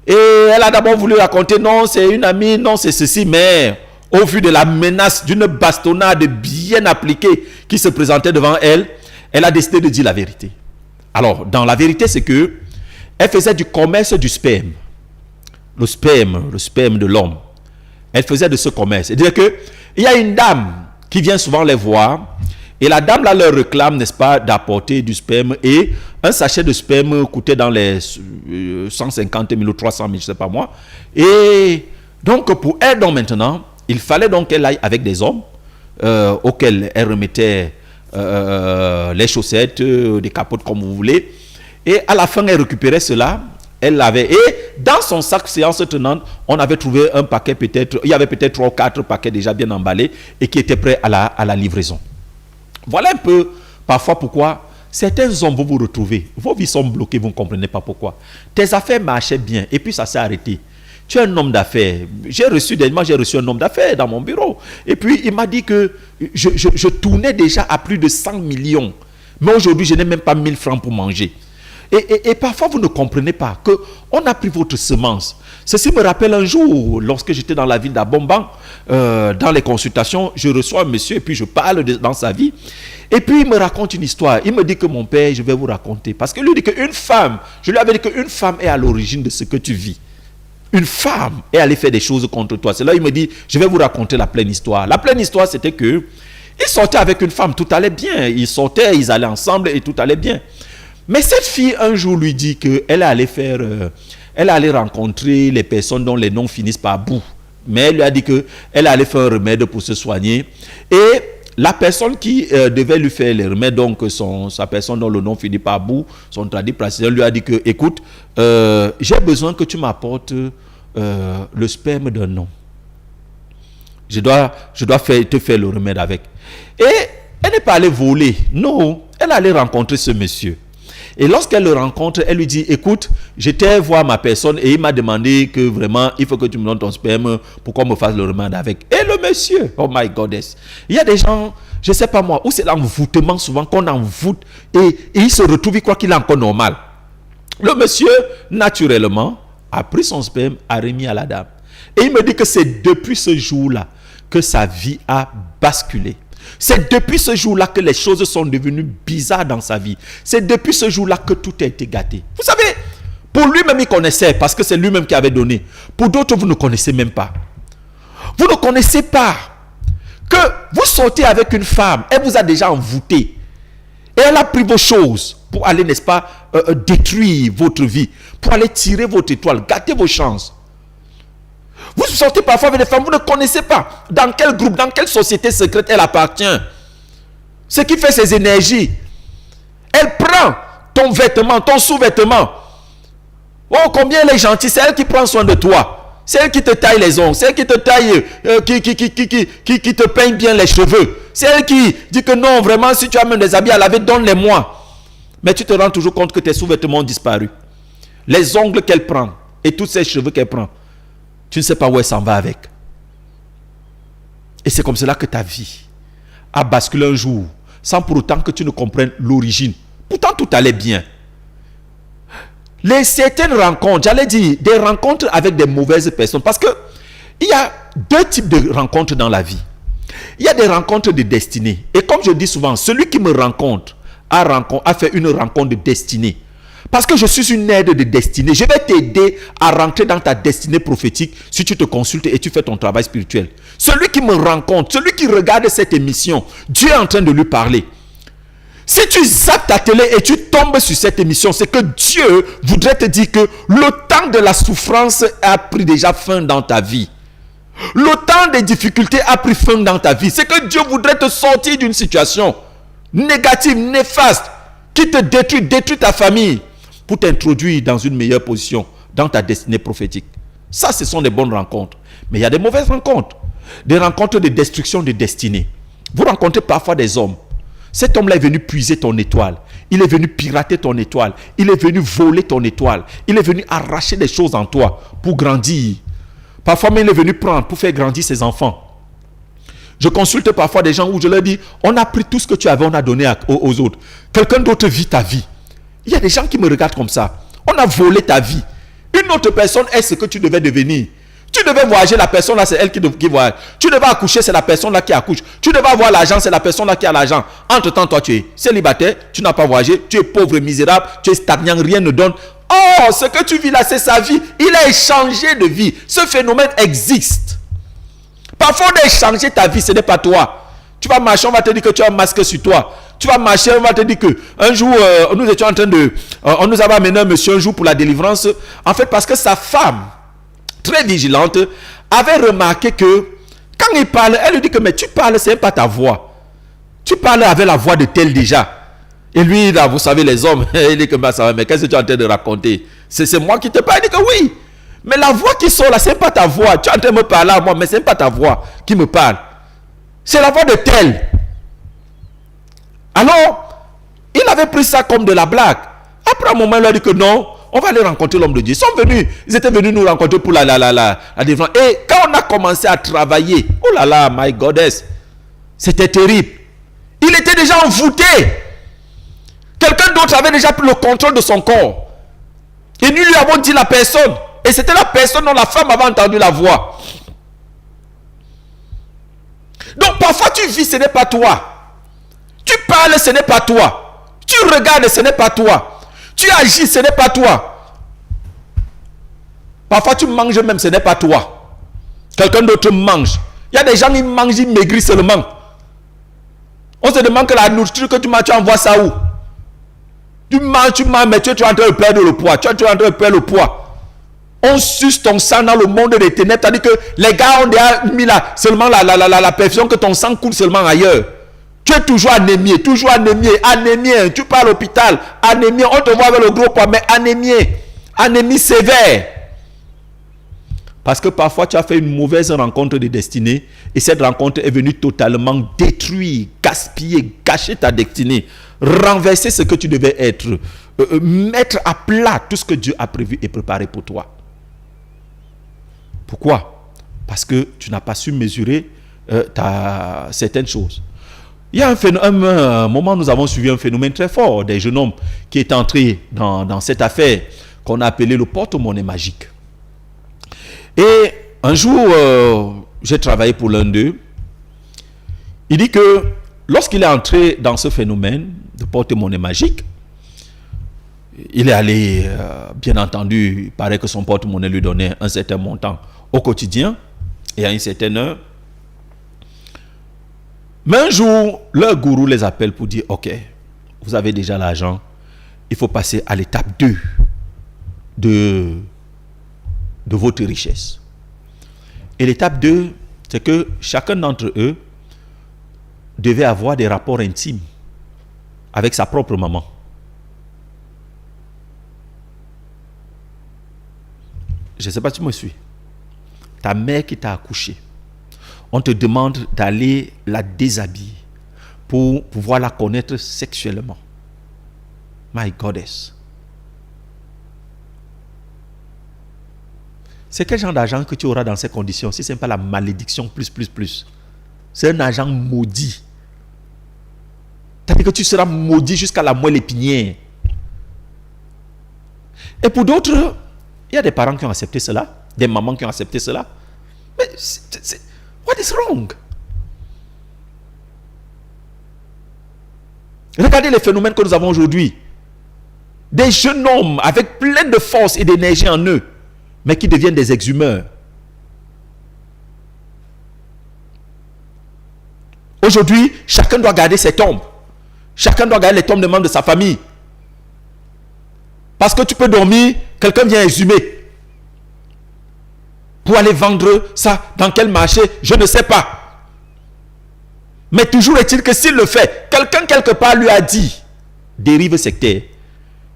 Speaker 1: Et elle a d'abord voulu raconter, non, c'est une amie, non, c'est ceci, mais au vu de la menace d'une bastonnade bien appliquée qui se présentait devant elle, elle a décidé de dire la vérité. Alors, dans la vérité, c'est que elle faisait du commerce du sperme. Le sperme de l'homme. Elle faisait de ce commerce. C'est-à-dire qu'il y a une dame qui vient souvent les voir, et la dame là leur réclame, n'est-ce pas, d'apporter du sperme, et un sachet de sperme coûtait dans les 150 000 ou 300 000, je ne sais pas moi. Et donc pour elle, donc maintenant, il fallait donc qu'elle aille avec des hommes auxquels elle remettait les chaussettes, des capotes comme vous voulez, et à la fin elle récupérait cela, elle l'avait, et dans son sac séance tenante, on avait trouvé un paquet peut-être, il y avait peut-être 3 ou 4 paquets déjà bien emballés et qui étaient prêts à la livraison. Voilà un peu parfois pourquoi certains hommes vont vous retrouver. Vos vies sont bloquées, vous ne comprenez pas pourquoi. Tes affaires marchaient bien et puis ça s'est arrêté. Tu es un homme d'affaires. J'ai reçu un homme d'affaires dans mon bureau. Et puis il m'a dit que je tournais déjà à plus de 100 millions. Mais aujourd'hui, je n'ai même pas 1000 francs pour manger. Et parfois, vous ne comprenez pas qu'on a pris votre semence. Ceci me rappelle un jour, lorsque j'étais dans la ville d'Abomban, dans les consultations, je reçois un monsieur et puis je parle dans sa vie. Et puis, il me raconte une histoire. Il me dit que mon père, je vais vous raconter. Parce que lui dit qu'une femme, je lui avais dit qu'une femme est à l'origine de ce que tu vis. Une femme est allée faire des choses contre toi. C'est là il me dit, je vais vous raconter la pleine histoire. La pleine histoire, c'était que il sortait avec une femme, tout allait bien. Ils sortaient, ils allaient ensemble et tout allait bien. Mais cette fille, un jour, lui dit qu'elle allait rencontrer les personnes dont les noms finissent par bout. Mais elle lui a dit qu'elle allait faire un remède pour se soigner. Et la personne qui devait lui faire les remèdes, donc sa personne dont le nom finit par bout, son tradit praticien, lui a dit que, écoute, j'ai besoin que tu m'apportes le sperme d'un homme. Je dois te faire le remède avec. Et elle n'est pas allée voler. Non, elle allait rencontrer ce monsieur. Et lorsqu'elle le rencontre, elle lui dit, écoute, j'étais voir ma personne et il m'a demandé que vraiment, il faut que tu me donnes ton sperme pour qu'on me fasse le remède avec. Et le monsieur, oh my goddess, il y a des gens, je ne sais pas moi, où c'est l'envoûtement souvent qu'on envoûte et il se retrouve, il croit qu'il est encore normal. Le monsieur, naturellement, a pris son sperme, a remis à la dame. Et il me dit que c'est depuis ce jour-là que sa vie a basculé. C'est depuis ce jour-là que les choses sont devenues bizarres dans sa vie. C'est depuis ce jour-là que tout a été gâté. Vous savez, pour lui-même, il connaissait parce que c'est lui-même qui avait donné. Pour d'autres, vous ne connaissez même pas. Vous ne connaissez pas que vous sortez avec une femme, elle vous a déjà envoûté. Et elle a pris vos choses pour aller, n'est-ce pas, détruire votre vie, pour aller tirer votre étoile, gâter vos chances. Vous sortez parfois avec des femmes, vous ne connaissez pas dans quel groupe, dans quelle société secrète elle appartient. Ce qui fait ses énergies. Elle prend ton vêtement, ton sous-vêtement. Oh, combien elle est gentille, c'est elle qui prend soin de toi. C'est elle qui te taille les ongles, c'est elle qui te taille, qui te peigne bien les cheveux. C'est elle qui dit que non, vraiment, si tu as même des habits à laver, donne-les-moi. Mais tu te rends toujours compte que tes sous-vêtements ont disparu. Les ongles qu'elle prend et tous ces cheveux qu'elle prend. Tu ne sais pas où elle s'en va avec. Et c'est comme cela que ta vie a basculé un jour, sans pour autant que tu ne comprennes l'origine. Pourtant, tout allait bien. Certaines rencontres, j'allais dire, des rencontres avec des mauvaises personnes. Parce que il y a 2 types de rencontres dans la vie. Il y a des rencontres de destinée. Et comme je dis souvent, celui qui me rencontre a fait une rencontre de destinée. Parce que je suis une aide de destinée. Je vais t'aider à rentrer dans ta destinée prophétique si tu te consultes et tu fais ton travail spirituel. Celui qui me rencontre, celui qui regarde cette émission, Dieu est en train de lui parler. Si tu zappes ta télé et tu tombes sur cette émission, c'est que Dieu voudrait te dire que le temps de la souffrance a pris déjà fin dans ta vie. Le temps des difficultés a pris fin dans ta vie. C'est que Dieu voudrait te sortir d'une situation négative, néfaste, qui te détruit ta famille, pour t'introduire dans une meilleure position, dans ta destinée prophétique. Ça, ce sont des bonnes rencontres. Mais il y a des mauvaises rencontres. Des rencontres de destruction de destinée. Vous rencontrez parfois des hommes. Cet homme-là est venu puiser ton étoile. Il est venu pirater ton étoile. Il est venu voler ton étoile. Il est venu arracher des choses en toi pour grandir. Parfois même, il est venu prendre pour faire grandir ses enfants. Je consulte parfois des gens où je leur dis, on a pris tout ce que tu avais, on a donné aux autres. Quelqu'un d'autre vit ta vie. Il y a des gens qui me regardent comme ça. On a volé ta vie. Une autre personne est ce que tu devais devenir. Tu devais voyager, la personne là, c'est elle qui voyage. Tu devais accoucher, c'est la personne là qui accouche. Tu devais avoir l'argent, c'est la personne là qui a l'argent. Entre-temps, toi, tu es célibataire, tu n'as pas voyagé, tu es pauvre, misérable, tu es stagnant, rien ne donne. Oh, ce que tu vis là, c'est sa vie. Il a échangé de vie. Ce phénomène existe. Parfois, on a échangé ta vie, ce n'est pas toi. Tu vas marcher, on va te dire que tu as un masque sur toi. Tu vas marcher, on va te dire que un jour, nous étions en train de... on nous avait amené un monsieur un jour pour la délivrance. En fait, parce que sa femme, très vigilante, avait remarqué que quand il parle, elle lui dit que mais tu parles, c'est pas ta voix. Tu parles avec la voix de tel déjà. Et lui, là, vous savez, les hommes, il dit que bah, ça va, mais qu'est-ce que tu es en train de raconter? C'est moi qui te parle. Il dit que oui. Mais la voix qui sort là, ce n'est pas ta voix. Tu es en train de me parler à moi, mais ce n'est pas ta voix qui me parle. C'est la voix de tel. Alors, il avait pris ça comme de la blague. Après un moment, il a dit que non, on va aller rencontrer l'homme de Dieu. Ils sont venus, ils étaient venus nous rencontrer pour la défense. Et quand on a commencé à travailler, oh là là, my goddess, c'était terrible. Il était déjà envoûté. Quelqu'un d'autre avait déjà pris le contrôle de son corps. Et nous lui avons dit la personne. Et c'était la personne dont la femme avait entendu la voix. Donc parfois tu vis, ce n'est pas toi. Tu parles, ce n'est pas toi. Tu regardes, ce n'est pas toi. Tu agis, ce n'est pas toi. Parfois tu manges même, ce n'est pas toi. Quelqu'un d'autre mange. Il y a des gens qui mangent, ils maigrissent seulement. On se demande que la nourriture que tu manges, tu envoies ça où? Tu manges, mais tu es en train de perdre le poids. Tu es en train de perdre le poids. On suce ton sang dans le monde des ténèbres. C'est-à-dire que les gars ont déjà mis seulement la perfusion que ton sang coule seulement ailleurs. Tu es toujours anémié. Tu pars à l'hôpital, anémié. On te voit avec le gros poids, mais anémié. Anémie sévère. Parce que parfois tu as fait une mauvaise rencontre de destinée et cette rencontre est venue totalement détruire, gaspiller, gâcher ta destinée, renverser ce que tu devais être, mettre à plat tout ce que Dieu a prévu et préparé pour toi. Pourquoi? Parce que tu n'as pas su mesurer certaines choses. Il y a un moment, nous avons suivi un phénomène très fort des jeunes hommes qui est entré dans cette affaire qu'on a appelée le porte-monnaie magique. Et un jour, j'ai travaillé pour l'un d'eux. Il dit que lorsqu'il est entré dans ce phénomène de porte-monnaie magique, il est allé, bien entendu, il paraît que son porte-monnaie lui donnait un certain montant au quotidien et à une certaine heure. Mais un jour, leur gourou les appelle pour dire, ok, vous avez déjà l'argent, il faut passer à l'étape 2 de votre richesse. Et l'étape 2, c'est que chacun d'entre eux devait avoir des rapports intimes avec sa propre maman. Je ne sais pas si tu me suis. Ta mère qui t'a accouché, on te demande d'aller la déshabiller pour pouvoir la connaître sexuellement. My goddess. C'est quel genre d'argent que tu auras dans ces conditions si ce n'est pas la malédiction plus. C'est un argent maudit. C'est-à-dire que tu seras maudit jusqu'à la moelle épinière. Et pour d'autres, il y a des parents qui ont accepté cela, des mamans qui ont accepté cela. Mais what is wrong? Regardez les phénomènes que nous avons aujourd'hui. Des jeunes hommes avec plein de force et d'énergie en eux, mais qui deviennent des exhumeurs. Aujourd'hui, chacun doit garder ses tombes. Chacun doit garder les tombes des membres de sa famille. Parce que tu peux dormir, quelqu'un vient exhumer. Pour aller vendre ça dans quel marché, je ne sais pas. Mais toujours est-il que s'il le fait, quelqu'un quelque part lui a dit, dérive sectaire,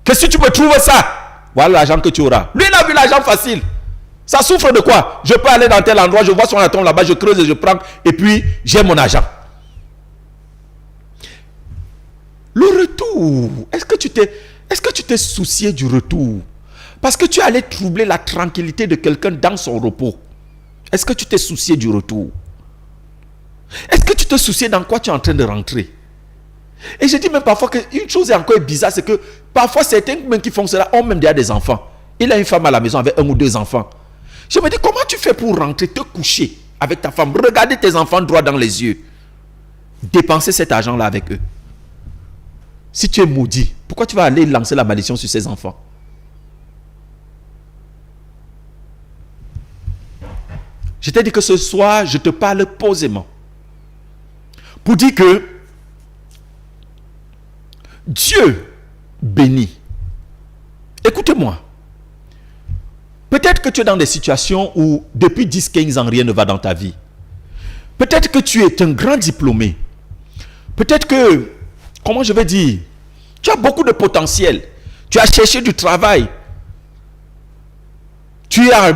Speaker 1: que si tu me trouves ça, voilà l'argent que tu auras. Lui, il a vu l'argent facile. Ça souffre de quoi? Je peux aller dans tel endroit, je vois son tombe là-bas, je creuse et je prends, et puis j'ai mon argent. Le retour, est-ce que tu t'es soucié du retour? Parce que tu allais troubler la tranquillité de quelqu'un dans son repos. Est-ce que tu t'es soucié du retour? Est-ce que tu te souciais dans quoi tu es en train de rentrer? Et je dis même parfois qu'une chose est encore bizarre, c'est que parfois certains qui font cela ont même déjà des enfants. Il a une femme à la maison avec 1 ou 2 enfants. Je me dis, comment tu fais pour rentrer, te coucher avec ta femme, regarder tes enfants droit dans les yeux, dépenser cet argent-là avec eux? Si tu es maudit, pourquoi tu vas aller lancer la malédiction sur ces enfants? Je t'ai dit que ce soir, je te parle posément pour dire que Dieu bénit. Écoutez-moi. Peut-être que tu es dans des situations où depuis 10-15 ans, rien ne va dans ta vie. Peut-être que tu es un grand diplômé. Peut-être que, comment je vais dire, tu as beaucoup de potentiel. Tu as cherché du travail. Tu as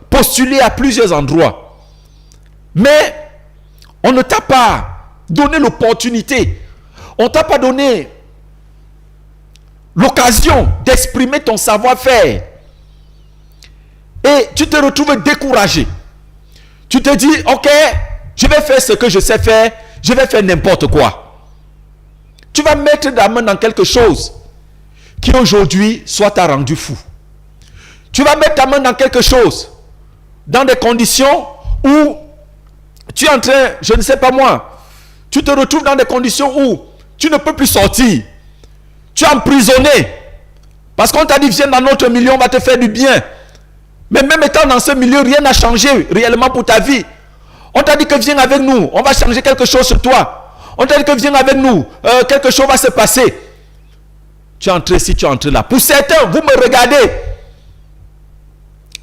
Speaker 1: postulé à plusieurs endroits. Mais on ne t'a pas donné l'opportunité. On ne t'a pas donné l'occasion d'exprimer ton savoir-faire. Et tu te retrouves découragé. Tu te dis, ok, je vais faire ce que je sais faire. Je vais faire n'importe quoi. Tu vas mettre ta main dans quelque chose qui aujourd'hui soit t'a rendu fou. Tu vas mettre ta main dans quelque chose, dans des conditions où tu es en train, je ne sais pas moi, tu te retrouves dans des conditions où tu ne peux plus sortir. Tu es emprisonné. Parce qu'on t'a dit, viens dans notre milieu, on va te faire du bien. Mais même étant dans ce milieu, rien n'a changé réellement pour ta vie. On t'a dit que viens avec nous, on va changer quelque chose sur toi. On t'a dit que viens avec nous, quelque chose va se passer. Tu es entré ici, tu es entré là. Pour certains, vous me regardez.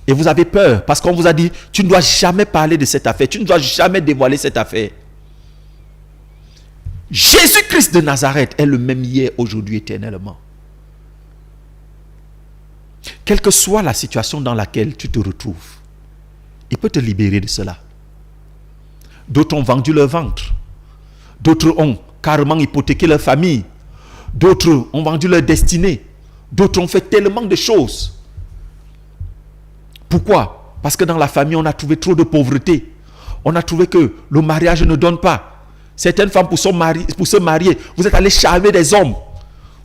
Speaker 1: Et vous avez peur parce qu'on vous a dit, tu ne dois jamais parler de cette affaire. Tu ne dois jamais dévoiler cette affaire. Jésus-Christ de Nazareth est le même hier, aujourd'hui, éternellement. Quelle que soit la situation dans laquelle tu te retrouves, il peut te libérer de cela. D'autres ont vendu leur ventre. D'autres ont carrément hypothéqué leur famille. D'autres ont vendu leur destinée. D'autres ont fait tellement de choses. Pourquoi? Parce que dans la famille, on a trouvé trop de pauvreté. On a trouvé que le mariage ne donne pas. Certaines femmes, pour se marier, vous êtes allés charmer des hommes.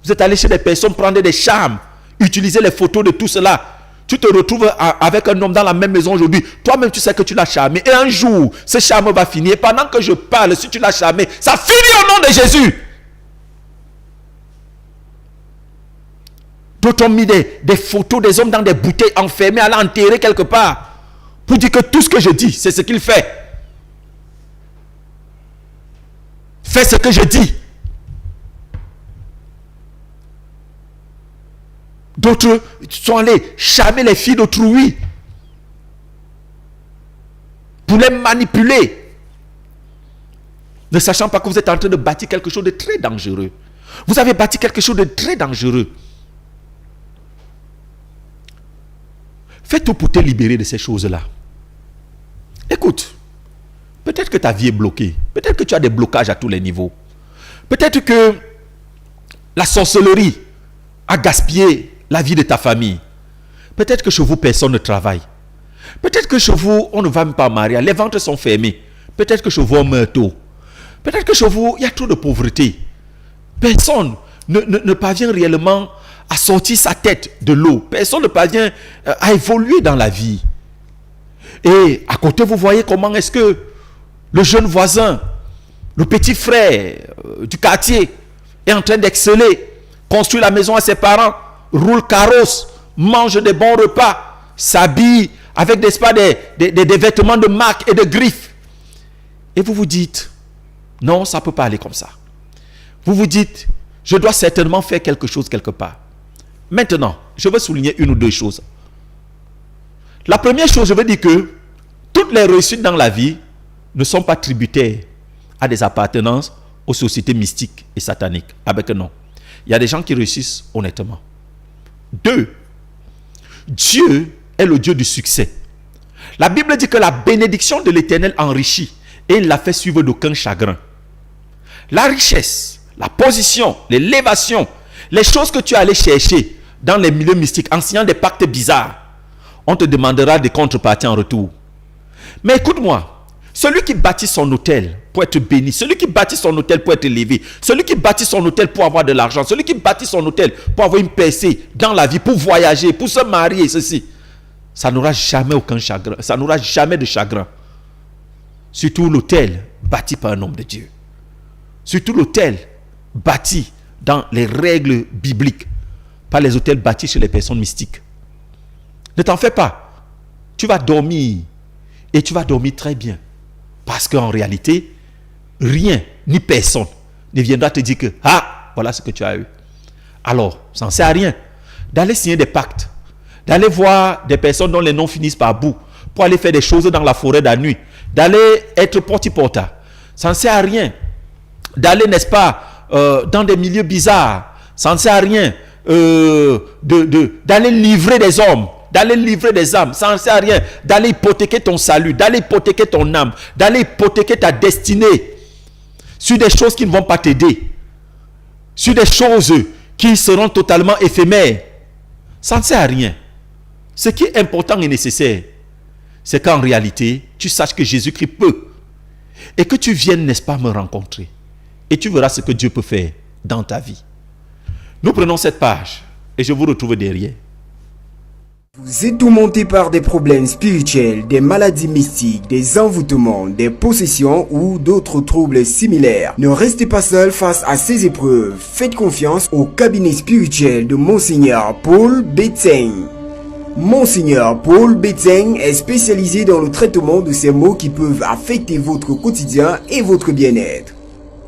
Speaker 1: Vous êtes allés chez des personnes prendre des charmes. Utiliser les photos de tout cela. Tu te retrouves avec un homme dans la même maison aujourd'hui. Toi-même, tu sais que tu l'as charmé. Et un jour, ce charme va finir. Et pendant que je parle, si tu l'as charmé, ça finit au nom de Jésus. D'autres ont mis des photos des hommes dans des bouteilles enfermées, à l'enterrer quelque part. Pour dire que tout ce que je dis, c'est ce qu'il fait. Fais ce que je dis. D'autres sont allés charmer les filles d'autrui pour les manipuler, ne sachant pas que vous êtes en train de bâtir quelque chose de très dangereux. Vous avez bâti quelque chose de très dangereux. Fais tout pour te libérer de ces choses-là. Écoute, peut-être que ta vie est bloquée. Peut-être que tu as des blocages à tous les niveaux. Peut-être que la sorcellerie a gaspillé la vie de ta famille. Peut-être que chez vous, personne ne travaille. Peut-être que chez vous, on ne va même pas marier. Les ventes sont fermées. Peut-être que chez vous, on meurt tôt. Peut-être que chez vous, il y a trop de pauvreté. Personne ne parvient réellement à sortir sa tête de l'eau. Personne ne parvient à évoluer dans la vie. Et à côté, vous voyez comment est-ce que le jeune voisin, le petit frère du quartier est en train d'exceller, construit la maison à ses parents, roule carrosse, mange des bons repas, s'habille avec des vêtements de marque et de griffes. Et vous vous dites, non, ça ne peut pas aller comme ça. Vous vous dites, je dois certainement faire quelque chose quelque part. Maintenant, je veux souligner une ou deux choses. La première chose, je veux dire que toutes les réussites dans la vie ne sont pas tributaires à des appartenances aux sociétés mystiques et sataniques. Avec un nom. Il y a des gens qui réussissent honnêtement. 2. Dieu est le Dieu du succès. La Bible dit que la bénédiction de l'Éternel enrichit et il la fait suivre d'aucun chagrin. La richesse, la position, l'élévation, les choses que tu es allé chercher dans les milieux mystiques, en signant des pactes bizarres, on te demandera des contreparties en retour. Mais écoute-moi, celui qui bâtit son hôtel pour être béni, celui qui bâtit son hôtel pour être élevé, celui qui bâtit son hôtel pour avoir de l'argent, celui qui bâtit son hôtel pour avoir une percée dans la vie, pour voyager, pour se marier, ceci, ça n'aura jamais aucun chagrin, ça n'aura jamais de chagrin. Surtout l'hôtel bâti par un homme de Dieu. Surtout l'hôtel bâti dans les règles bibliques, pas les hôtels bâtis chez les personnes mystiques. Ne t'en fais pas. Tu vas dormir et tu vas dormir très bien. Parce qu'en réalité, rien ni personne ne viendra te dire que voilà ce que tu as eu. Alors, ça ne sert à rien d'aller signer des pactes, d'aller voir des personnes dont les noms finissent par bout, pour aller faire des choses dans la forêt la nuit, d'aller être porte-porta. Ça ne sert à rien d'aller, n'est-ce pas, dans des milieux bizarres. Ça ne sert à rien d'aller livrer des hommes d'aller livrer des âmes. Ça ne sert à rien d'aller hypothéquer ton salut, d'aller hypothéquer ton âme, d'aller hypothéquer ta destinée sur des choses qui ne vont pas t'aider, sur des choses qui seront totalement éphémères. Ça ne sert à rien. Ce qui est important et nécessaire, c'est qu'en réalité, tu saches que Jésus-Christ peut. Et que tu viennes, n'est-ce pas, me rencontrer. Et tu verras ce que Dieu peut faire dans ta vie. Nous prenons cette page et je vous retrouve derrière.
Speaker 2: Vous êtes tourmenté par des problèmes spirituels, des maladies mystiques, des envoûtements, des possessions ou d'autres troubles similaires. Ne restez pas seul face à ces épreuves. Faites confiance au cabinet spirituel de Monseigneur Paul Betseng. Monseigneur Paul Betseng est spécialisé dans le traitement de ces maux qui peuvent affecter votre quotidien et votre bien-être.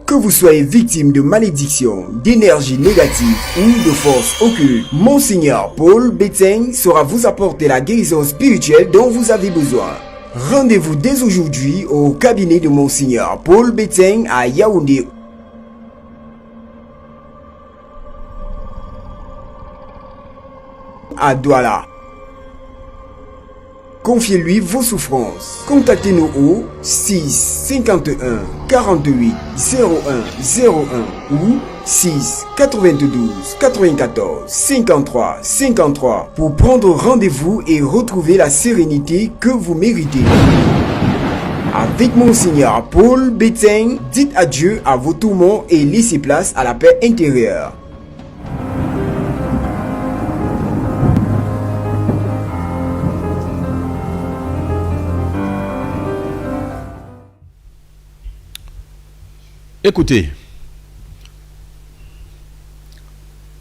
Speaker 2: Que vous soyez victime de malédictions, d'énergie négative ou de forces occultes, Monseigneur Paul Betseng saura vous apporter la guérison spirituelle dont vous avez besoin. Rendez-vous dès aujourd'hui au cabinet de Monseigneur Paul Betseng à Yaoundé, à Douala. Confiez-lui vos souffrances. Contactez-nous au 6 51 48 01 01 ou 6 92 94 53 53 pour prendre rendez-vous et retrouver la sérénité que vous méritez. Avec Monseigneur Paul Betseng, dites adieu à vos tourments et laissez place à la paix intérieure.
Speaker 1: Écoutez,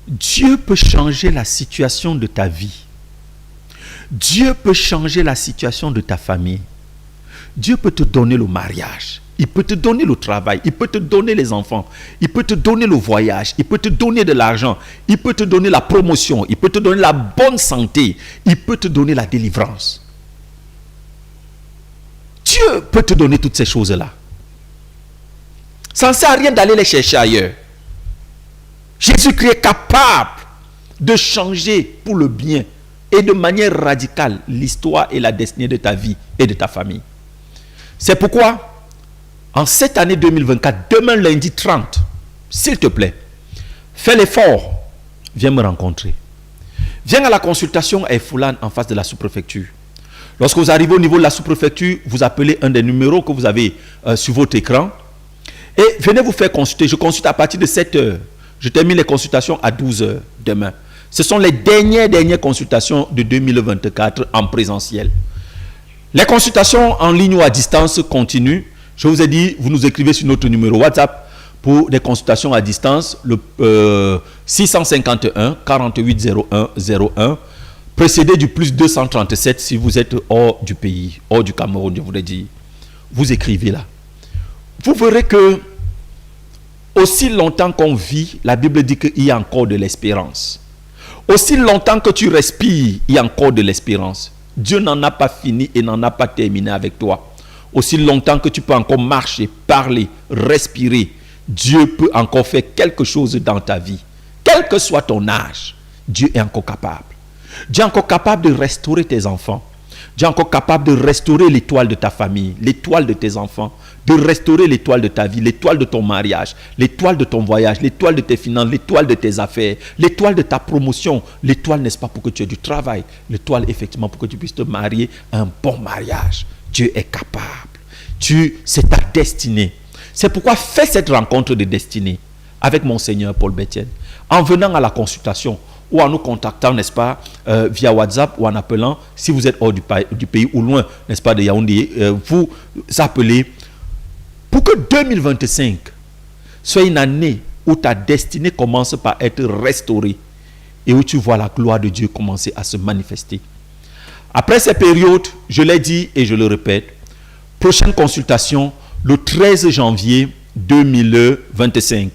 Speaker 1: Dieu peut changer la situation de ta vie. Dieu peut changer la situation de ta famille. Dieu peut te donner le mariage. Il peut te donner le travail. Il peut te donner les enfants. Il peut te donner le voyage. Il peut te donner de l'argent. Il peut te donner la promotion. Il peut te donner la bonne santé. Il peut te donner la délivrance. Dieu peut te donner toutes ces choses-là. Ça ne sert à rien d'aller les chercher ailleurs. Jésus-Christ est capable de changer pour le bien et de manière radicale l'histoire et la destinée de ta vie et de ta famille. C'est pourquoi, en cette année 2024, demain lundi 30, s'il te plaît, fais l'effort, viens me rencontrer. Viens à la consultation à Foulane en face de la sous-préfecture. Lorsque vous arrivez au niveau de la sous-préfecture, vous appelez un des numéros que vous avez sur votre écran. Et venez vous faire consulter. Je consulte à partir de 7 heures. Je termine les consultations à 12 heures demain. Ce sont les dernières consultations de 2024 en présentiel. Les consultations en ligne ou à distance continuent. Je vous ai dit, vous nous écrivez sur notre numéro WhatsApp pour des consultations à distance, le 651 48 01 01, précédé du plus 237 si vous êtes hors du pays, hors du Cameroun, je voulais dire. Vous écrivez là. Vous verrez que aussi longtemps qu'on vit, la Bible dit qu'il y a encore de l'espérance. Aussi longtemps que tu respires, il y a encore de l'espérance. Dieu n'en a pas fini et n'en a pas terminé avec toi. Aussi longtemps que tu peux encore marcher, parler, respirer, Dieu peut encore faire quelque chose dans ta vie. Quel que soit ton âge, Dieu est encore capable. Dieu est encore capable de restaurer tes enfants. Dieu est encore capable de restaurer l'étoile de ta famille, l'étoile de tes enfants, de restaurer l'étoile de ta vie, l'étoile de ton mariage, l'étoile de ton voyage, l'étoile de tes finances, l'étoile de tes affaires, l'étoile de ta promotion, l'étoile, n'est-ce pas, pour que tu aies du travail, l'étoile, effectivement, pour que tu puisses te marier à un bon mariage. Dieu est capable. C'est ta destinée. C'est pourquoi fais cette rencontre de destinée avec Monseigneur Paul Betseng en venant à la consultation ou en nous contactant, n'est-ce pas, via WhatsApp ou en appelant, si vous êtes hors du pays ou loin, n'est-ce pas, de Yaoundé, vous appelez pour que 2025 soit une année où ta destinée commence par être restaurée et où tu vois la gloire de Dieu commencer à se manifester. Après ces périodes, je l'ai dit et je le répète, prochaine consultation le 13 janvier 2025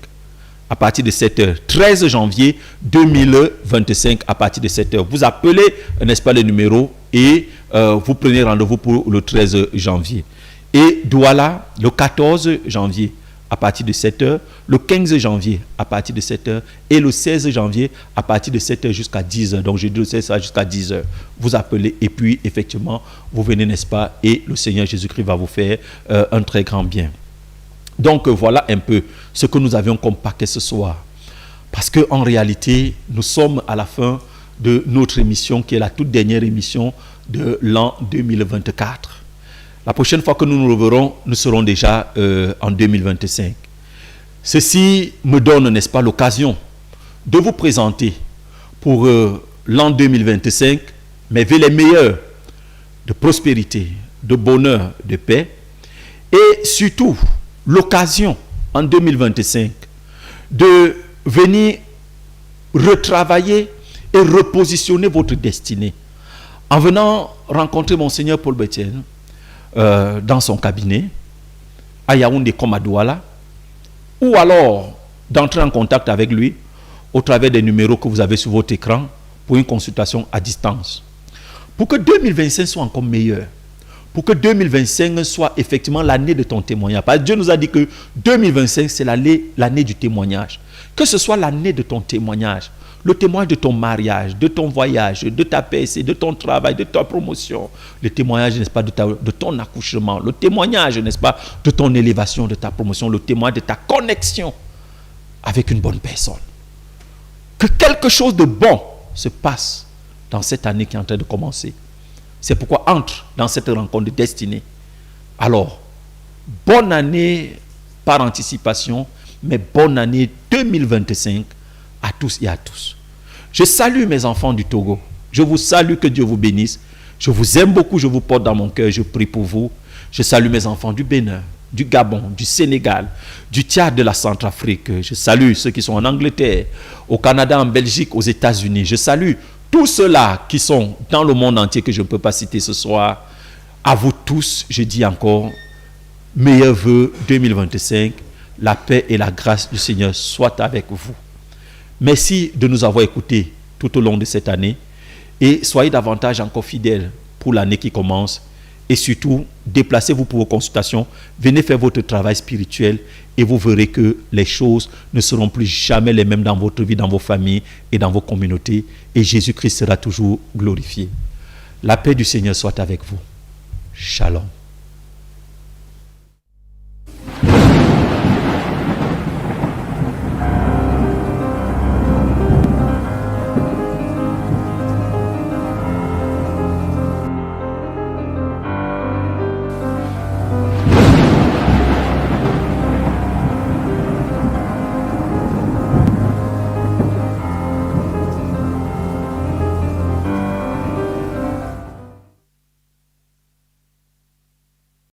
Speaker 1: à partir de 7 heures. 13 janvier 2025 à partir de 7 heures. Vous appelez, n'est-ce pas, le numéro et vous prenez rendez-vous pour le 13 janvier. Et Douala, le 14 janvier à partir de 7h, le 15 janvier à partir de 7h et le 16 janvier à partir de 7h jusqu'à 10h. Donc, jeudi le 16 ça jusqu'à 10h. Vous appelez et puis, effectivement, vous venez, n'est-ce pas, et le Seigneur Jésus-Christ va vous faire un très grand bien. Donc, voilà un peu ce que nous avions comme paquet ce soir. Parce qu'en réalité, nous sommes à la fin de notre émission, qui est la toute dernière émission de l'an 2024. La prochaine fois que nous nous reverrons, nous serons déjà en 2025. Ceci me donne, n'est-ce pas, l'occasion de vous présenter pour l'an 2025 mes vœux les meilleurs de prospérité, de bonheur, de paix, et surtout l'occasion en 2025 de venir retravailler et repositionner votre destinée en venant rencontrer Monseigneur Paul Bétienne dans son cabinet à Yaoundé comme à Douala, ou alors d'entrer en contact avec lui au travers des numéros que vous avez sur votre écran pour une consultation à distance. Pour que 2025 soit encore meilleur, pour que 2025 soit effectivement l'année de ton témoignage. Parce que Dieu nous a dit que 2025 c'est l'année du témoignage. Que ce soit l'année de ton témoignage, le témoignage de ton mariage, de ton voyage, de ta PSC, de ton travail, de ta promotion, le témoignage, n'est-ce pas, de ton accouchement, le témoignage, n'est-ce pas, de ton élévation, de ta promotion, le témoignage de ta connexion avec une bonne personne. Que quelque chose de bon se passe dans cette année qui est en train de commencer. C'est pourquoi entre dans cette rencontre de destinée. Alors, bonne année par anticipation, mais bonne année 2025 à tous et à tous. Je salue mes enfants du Togo. Je vous salue, que Dieu vous bénisse. Je vous aime beaucoup, je vous porte dans mon cœur, je prie pour vous. Je salue mes enfants du Bénin, du Gabon, du Sénégal, du Tchad, de la Centrafrique. Je salue ceux qui sont en Angleterre, au Canada, en Belgique, aux États-Unis. Je salue tous ceux-là qui sont dans le monde entier que je ne peux pas citer ce soir. À vous tous, je dis encore, meilleurs vœux 2025. La paix et la grâce du Seigneur soient avec vous. Merci de nous avoir écoutés tout au long de cette année et soyez davantage encore fidèles pour l'année qui commence et surtout déplacez-vous pour vos consultations, venez faire votre travail spirituel et vous verrez que les choses ne seront plus jamais les mêmes dans votre vie, dans vos familles et dans vos communautés et Jésus-Christ sera toujours glorifié. La paix du Seigneur soit avec vous. Shalom.